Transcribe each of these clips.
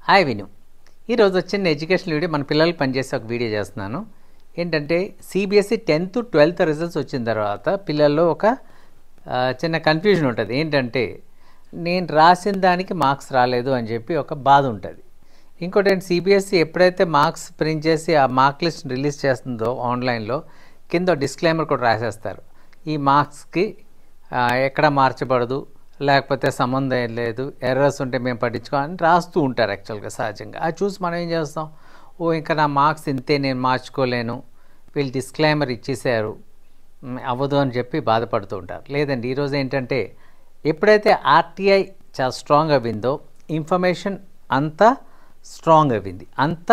Hi విను. ఈరోజు వచ్చిన ఎడ్యుకేషన్ వీడియో మన పిల్లలు పనిచేసే ఒక వీడియో చేస్తున్నాను. ఏంటంటే సిబిఎస్ఈ 10th 12th రిజల్ట్స్ వచ్చిన తర్వాత పిల్లల్లో ఒక చిన్న కన్ఫ్యూజన్ ఉంటుంది. ఏంటంటే నేను రాసిన దానికి మార్క్స్ రాలేదు అని చెప్పి ఒక బాధ ఉంటుంది. ఇంకోటి ఏంటి, సిబిఎస్ఈ ఎప్పుడైతే మార్క్స్ ప్రింట్ చేసి ఆ మార్క్ లిస్ట్ రిలీజ్ చేస్తుందో ఆన్లైన్లో కింద డిస్క్లైమర్ కూడా రాసేస్తారు. ఈ మార్క్స్కి ఎక్కడ మార్చబడదు, లేకపోతే సంబంధం లేదు, ఎర్రర్స్ ఉంటే మేము పట్టించుకోవాలని రాస్తూ ఉంటారు యాక్చువల్గా సహజంగా. అది చూసి మనం ఏం చేస్తాం, ఇంకా నా మార్క్స్ ఇంతే, నేను మార్చుకోలేను, వీళ్ళు డిస్క్లైమర్ ఇచ్చేసారు, అవ్వదు అని చెప్పి బాధపడుతూ ఉంటారు. లేదండి, ఈరోజు ఏంటంటే ఎప్పుడైతే ఆర్టీఐ చాలా స్ట్రాంగ్ అవ్విందో ఇన్ఫర్మేషన్ అంతా స్ట్రాంగ్ అవ్వింది, అంత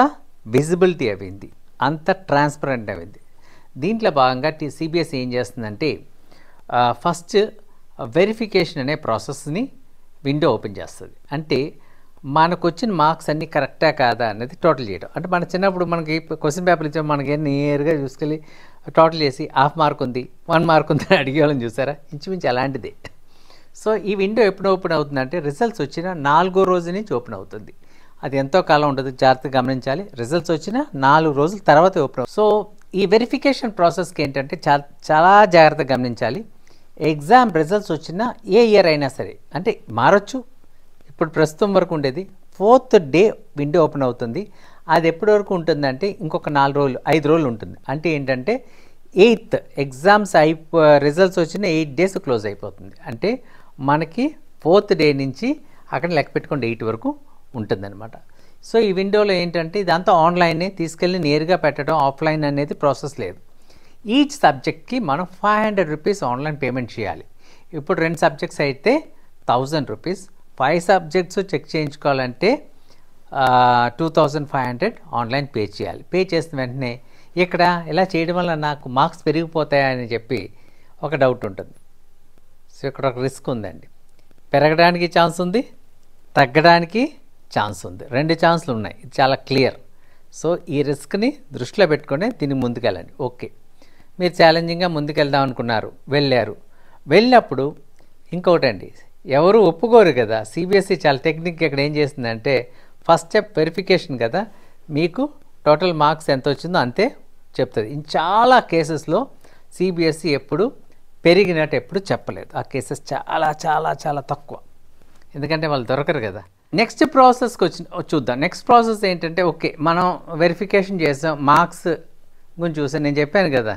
విజిబిలిటీ అవ్వింది, అంత ట్రాన్స్పరెంట్ అవ్వింది. దీంట్లో భాగంగా సిబిఎస్ఈ ఏం చేస్తుందంటే ఫస్ట్ వెరిఫికేషన్ అనే ప్రాసెస్ని విండో ఓపెన్ చేస్తుంది. అంటే మనకు వచ్చిన మార్క్స్ అన్నీ కరెక్టా కాదా అనేది టోటల్ చేయడం. అంటే మన చిన్నప్పుడు మనకి క్వశ్చన్ పేపర్ ఇచ్చాం, మనకి నేరుగా చూసుకెళ్ళి టోటల్ చేసి హాఫ్ మార్క్ ఉంది, 1 మార్క్ ఉంది అని అడిగేవాళ్ళని చూసారా, ఇంచుమించు అలాంటిదే. సో ఈ విండో ఎప్పుడు ఓపెన్ అవుతుందంటే రిజల్ట్స్ వచ్చిన 4వ రోజు నుంచి ఓపెన్ అవుతుంది. అది ఎంతో కాలం ఉంటుంది, జాగ్రత్తగా గమనించాలి. రిజల్ట్స్ వచ్చిన 4 రోజుల తర్వాత ఓపెన్ అవుతుంది. సో ఈ వెరిఫికేషన్ ప్రాసెస్కి ఏంటంటే చాలా జాగ్రత్తగా గమనించాలి. ఎగ్జామ్ రిజల్ట్స్ వచ్చిన ఏ ఇయర్ అయినా సరే, అంటే మారచ్చు. ఇప్పుడు ప్రస్తుతం వరకు ఉండేది 4th డే విండో ఓపెన్ అవుతుంది. అది ఎప్పటి వరకు ఉంటుందంటే ఇంకొక 4 రోజులు 5 రోజులు ఉంటుంది. అంటే ఏంటంటే 8th ఎగ్జామ్స్ రిజల్ట్స్ వచ్చిన 8 days క్లోజ్ అయిపోతుంది. అంటే మనకి 4th డే నుంచి అక్కడ లెక్క పెట్టుకోండి 8 వరకు ఉంటుందన్నమాట. సో ఈ విండోలో ఏంటంటే ఇదంతా ఆన్లైనే, తీసుకెళ్ళి నేరుగా పెట్టడం, ఆఫ్లైన్ అనేది ప్రాసెస్ లేదు. ఈచ్ సబ్జెక్ట్కి మనం 500 రూపీస్ ఆన్లైన్ పేమెంట్ చేయాలి. ఇప్పుడు 2 సబ్జెక్ట్స్ అయితే 1000 రూపీస్, 5 సబ్జెక్ట్స్ చెక్ చేయించుకోవాలంటే 2500 ఆన్లైన్ పే చేయాలి. పే చేసిన వెంటనే ఇక్కడ ఇలా చేయడం వల్ల నాకు మార్క్స్ పెరిగిపోతాయని చెప్పి ఒక డౌట్ ఉంటుంది. సో ఇక్కడ ఒక రిస్క్ ఉందండి. పెరగడానికి ఛాన్స్ ఉంది, తగ్గడానికి ఛాన్స్ ఉంది. 2 ఛాన్స్లు ఉన్నాయి, ఇది చాలా క్లియర్. సో ఈ రిస్క్ని దృష్టిలో పెట్టుకొని దీన్ని ముందుకెళ్ళండి. ఓకే, మీరు ఛాలెంజింగ్గా ముందుకెళ్దాం అనుకున్నారు, వెళ్ళినప్పుడు ఇంకొకటండి, ఎవరు ఒప్పుకోరు కదా. సిబిఎస్ఈ చాలా టెక్నిక్ ఇక్కడ ఏం చేస్తుందంటే ఫస్ట్ స్టెప్ వెరిఫికేషన్ కదా, మీకు టోటల్ మార్క్స్ ఎంత వచ్చిందో అంతే చెప్తుంది. చాలా కేసెస్లో సిబిఎస్ఈ ఎప్పుడు పెరిగినట్టు ఎప్పుడు చెప్పలేదు. ఆ కేసెస్ చాలా చాలా చాలా తక్కువ, ఎందుకంటే వాళ్ళు దొరకరు కదా. నెక్స్ట్ ప్రాసెస్కి చూద్దాం. నెక్స్ట్ ప్రాసెస్ ఏంటంటే, ఓకే మనం వెరిఫికేషన్ చేసాం, మార్క్స్ గురించి చూసాను. నేను చెప్పాను కదా,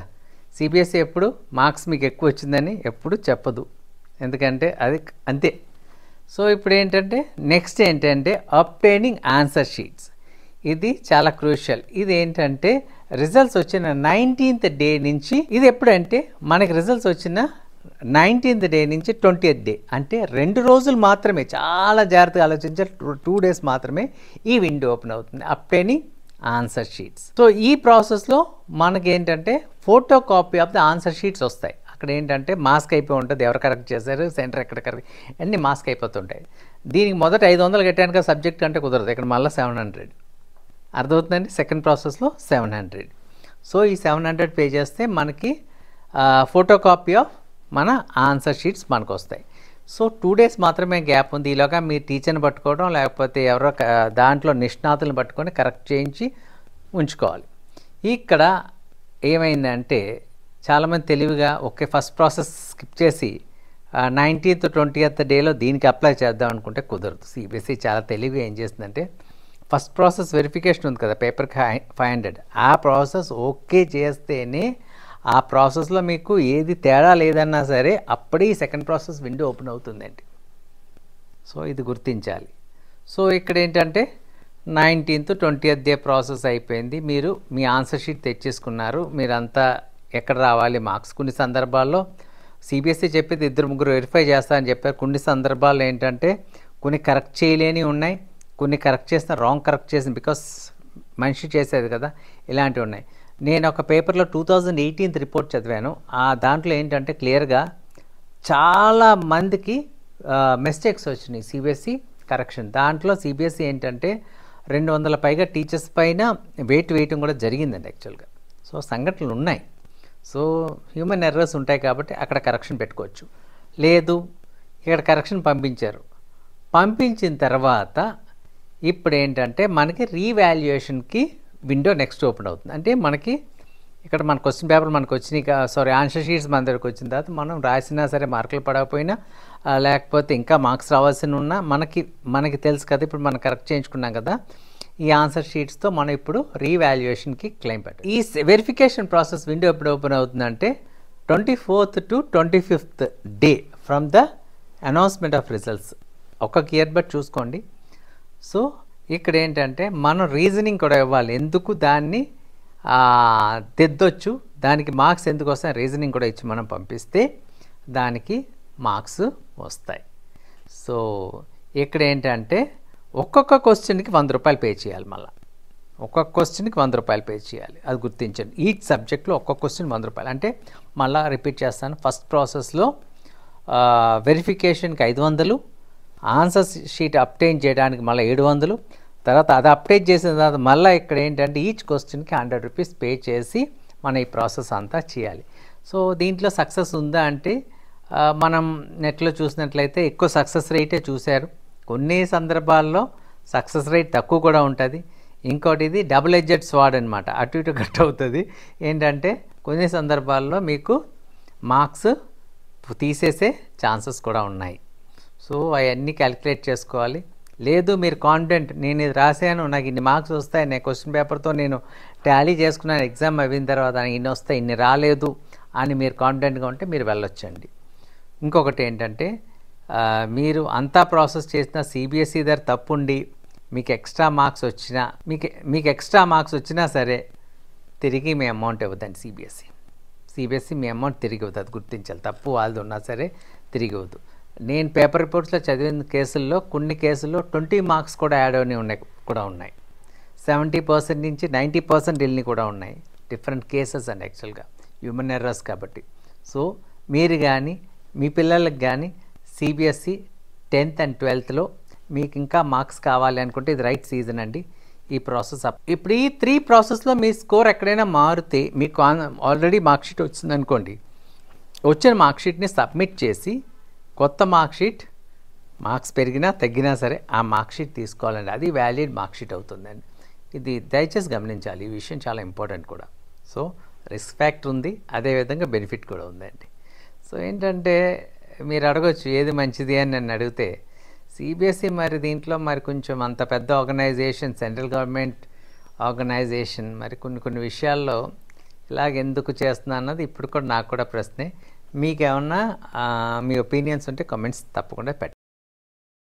సిబిఎస్ఈ ఎప్పుడు మార్క్స్ మీకు ఎక్కువ వచ్చిందని ఎప్పుడు చెప్పదు, ఎందుకంటే అది అంతే. సో ఇప్పుడు ఏంటంటే నెక్స్ట్ ఏంటంటే అబ్టైనింగ్ ఆన్సర్ షీట్స్. ఇది చాలా క్రూషియల్. ఇది ఏంటంటే రిజల్ట్స్ వచ్చిన 19th డే నుంచి, ఇది ఎప్పుడంటే మనకి రిజల్ట్స్ వచ్చిన 19th డే నుంచి 20th డే, అంటే 2 రోజులు మాత్రమే. చాలా జాగ్రత్తగా ఆలోచించాలి. 2 days మాత్రమే ఈ విండో ఓపెన్ అవుతుంది, అబ్టైనింగ్ ఆన్సర్ షీట్స్. సో ఈ ప్రాసెస్లో మనకి ఏంటంటే photo copy of the answer sheets వస్తాయి. అక్కడ ఏంటంటే మాస్క్ అయిపోయి ఉంటుంది, ఎవరు కరెక్ట్ చేశారు, సెంటర్ ఎక్కడ కరెక్ట్, అన్నీ మాస్క్ అయిపోతుంటాయి. దీనికి మొదట 500 కట్టాను కదా సబ్జెక్ట్ అంటే కుదరదు, ఇక్కడ మళ్ళీ 700. అర్థమవుతుందండి. సెకండ్ ప్రాసెస్లో 700. సో ఈ 700 పే చేస్తే మనకి ఫోటో కాపీ ఆఫ్ మన ఆన్సర్ షీట్స్ మనకు వస్తాయి. సో 2 days మాత్రమే గ్యాప్ ఉంది. ఈలోగా మీ టీచర్ని పట్టుకోవడం, లేకపోతే ఎవరో దాంట్లో నిష్ణాతులను పట్టుకొని కరెక్ట్ చేయించి ఉంచుకోవాలి. ఇక్కడ ఏమైందంటే చాలామంది తెలివిగా ఓకే ఫస్ట్ ప్రాసెస్ స్కిప్ చేసి 19th 20th డేలో దీనికి అప్లై చేద్దాం అనుకుంటే కుదరదు. సిబిఎస్ఈ చాలా తెలివిగా ఏం చేస్తుందంటే ఫస్ట్ ప్రాసెస్ వెరిఫికేషన్ ఉంది కదా, పేపర్కి 500, ఆ ప్రాసెస్ ఓకే చేస్తేనే ఆ ప్రాసెస్లో మీకు ఏది తేడా లేదన్నా సరే అప్పుడే ఈ సెకండ్ ప్రాసెస్ విండో ఓపెన్ అవుతుందండి. సో ఇది గుర్తించాలి. సో ఇక్కడ ఏంటంటే 19th 20th డే ప్రాసెస్ అయిపోయింది, మీరు మీ ఆన్సర్ షీట్ తెచ్చేసుకున్నారు, మీరంతా ఎక్కడ రావాలి మార్క్స్. కొన్ని సందర్భాల్లో సిబిఎస్ఈ చెప్పేది 2-3 వెరిఫై చేస్తారని చెప్పారు. కొన్ని సందర్భాల్లో ఏంటంటే కొన్ని కరెక్ట్ చేయలేని ఉన్నాయి, కొన్ని కరెక్ట్ చేసిన రాంగ్ కరెక్ట్ చేసిన, బికాస్ మనిషి చేసేది కదా, ఇలాంటివి ఉన్నాయి. నేను ఒక పేపర్లో 2018 రిపోర్ట్ చదివాను. ఆ దాంట్లో ఏంటంటే క్లియర్గా చాలా మందికి మిస్టేక్స్ వచ్చినాయి సిబిఎస్ఈ కరెక్షన్. దాంట్లో సిబిఎస్ఈ ఏంటంటే 200 పైగా టీచర్స్ పైన వెయిట్ వేయటం కూడా జరిగిందండి యాక్చువల్గా. సో సంఘటనలు ఉన్నాయి. సో హ్యూమన్ ఎర్రర్స్ ఉంటాయి కాబట్టి అక్కడ కరెక్షన్ పెట్టుకోవచ్చు. లేదు ఇక్కడ కరెక్షన్ పంపించారు, పంపించిన తర్వాత ఇప్పుడు ఏంటంటే మనకి రీవాల్యుయేషన్కి విండో నెక్స్ట్ ఓపెన్ అవుతుంది. అంటే మనకి ఇక్కడ మన క్వశ్చన్ పేపర్ మనకు వచ్చినాయి, ఆన్సర్ షీట్స్ మన దగ్గరకు వచ్చిన తర్వాత మనం రాసినా సరే మార్కులు పడకపోయినా లేకపోతే ఇంకా మార్క్స్ రావాల్సి ఉన్నా మనకి తెలుసు కదా, ఇప్పుడు మనం కరెక్ట్ చేయించుకున్నాం కదా, ఈ ఆన్సర్ షీట్స్తో మనం ఇప్పుడు రీవాల్యుయేషన్కి క్లెయిమ్ పెట్టాలి. ఈ వెరిఫికేషన్ ప్రాసెస్ విండో ఎప్పుడు ఓపెన్ అవుతుందంటే 24th to 25th day from the announcement of results. ఒక్కొక్క ఇయర్ బట్ చూసుకోండి. సో ఇక్కడ ఏంటంటే మనం రీజనింగ్ కూడా ఇవ్వాలి, ఎందుకు దాన్ని తెద్దొచ్చు, దానికి మార్క్స్ ఎందుకు వస్తాయి, రీజనింగ్ కూడా ఇచ్చి మనం పంపిస్తే దానికి మార్క్స్ వస్తాయి. సో ఇక్కడ ఏంటంటే ఒక్కొక్క క్వశ్చన్కి 100 రూపాయలు పే చేయాలి. మళ్ళీ ఒక్కొక్క క్వశ్చన్కి 100 రూపాయలు పే చేయాలి, అది గుర్తించండి. ఈచ్ సబ్జెక్ట్లో ఒక్కొక్క క్వశ్చన్ 100 రూపాయలు. అంటే మళ్ళీ రిపీట్ చేస్తాను, ఫస్ట్ ప్రాసెస్లో వెరిఫికేషన్కి 500, ఆన్సర్ షీట్ అప్డేట్ చేయడానికి మళ్ళీ 700, తర్వాత అది అప్డేట్ చేసిన తర్వాత మళ్ళీ ఇక్కడ ఏంటంటే ఈచ్ క్వశ్చన్కి 100 రూపీస్ పే చేసి మన ఈ ప్రాసెస్ అంతా చేయాలి. సో దీంట్లో సక్సెస్ ఉందా అంటే మనం నెట్లో చూసినట్లయితే ఎక్కువ సక్సెస్ రేటే చూశారు. కొన్ని సందర్భాల్లో సక్సెస్ రేట్ తక్కువ కూడా ఉంటుంది. ఇంకోటి ఇది డబుల్ ఎడ్జెడ్ స్వాడ్ అనమాట, అటు ఇటు కట్ అవుతుంది. ఏంటంటే కొన్ని సందర్భాల్లో మీకు మార్క్స్ తీసేసే ఛాన్సెస్ కూడా ఉన్నాయి. సో అవన్నీ క్యాలిక్యులేట్ చేసుకోవాలి. లేదు మీరు కాన్ఫిడెంట్, నేను ఇది రాశాను, నాకు ఇన్ని మార్క్స్ వస్తాయి, నేను క్వశ్చన్ పేపర్తో నేను టాలీ చేసుకున్నాను, ఎగ్జామ్ అయిన తర్వాత నాకు ఇన్ని వస్తాయి, ఇన్ని రాలేదు అని మీరు కాన్ఫిడెంట్గా ఉంటే మీరు వెళ్ళొచ్చండి. ఇంకొకటి ఏంటంటే మీరు అంతా ప్రాసెస్ చేసిన సిబిఎస్ఈ దగ్గర తప్పుండి మీకు ఎక్స్ట్రా మార్క్స్ వచ్చినా మీకు ఎక్స్ట్రా మార్క్స్ వచ్చినా సరే తిరిగి మీ అమౌంట్ ఇవ్వదండి. సిబిఎస్ఈ మీ అమౌంట్ తిరిగి ఇవ్వదు, గుర్తించాలి. తప్పు వాళ్ళది ఉన్నా సరే తిరిగి ఇవ్వదు. నేను పేపర్ రిపోర్ట్స్లో చదివిన కేసుల్లో కొన్ని కేసుల్లో 20 మార్క్స్ కూడా యాడ్ అయినవి ఉన్నాయి 70% నుంచి 90% వెళ్ళి కూడా ఉన్నాయి. డిఫరెంట్ కేసెస్ అండి, యాక్చువల్గా హ్యూమన్ ఎర్రర్స్ కాబట్టి. సో మీరు కానీ మీ పిల్లలకు కానీ సిబిఎస్ఈ 10th and 12thలో మీకు ఇంకా మార్క్స్ కావాలి అనుకుంటే ఇది రైట్ సీజన్ అండి. ఈ ప్రాసెస్ ఇప్పుడు ఈ 3 ప్రాసెస్లో మీ స్కోర్ ఎక్కడైనా మారితే మీకు ఆల్రెడీ మార్క్ షీట్ వచ్చిందనుకోండి, వచ్చిన మార్క్ షీట్ని సబ్మిట్ చేసి కొత్త మార్క్ షీట్ మార్క్స్ పెరిగినా తగ్గినా సరే ఆ మార్క్ షీట్ తీసుకోవాలండి. అది వ్యాలిడ్ మార్క్ షీట్ అవుతుందండి. ఇది దయచేసి గమనించాలి, ఈ విషయం చాలా ఇంపార్టెంట్ కూడా. సో రిస్క్ ఫ్యాక్టర్ ఉంది, అదేవిధంగా బెనిఫిట్ కూడా ఉందండి. సో ఏంటంటే మీరు అడగొచ్చు ఏది మంచిది అని నన్ను అడిగితే, సిబిఎస్ఈ మరి దీంట్లో మరి కొంచెం అంత పెద్ద ఆర్గనైజేషన్, సెంట్రల్ గవర్నమెంట్ ఆర్గనైజేషన్, మరి కొన్ని విషయాల్లో ఇలాగెందుకు చేస్తున్నా అన్నది ఇప్పుడు కూడా నాకు కూడా ప్రశ్నే. మీకేమన్నా మీ ఒపీనియన్స్ ఉంటే కామెంట్స్ తప్పకుండా పెట్టండి.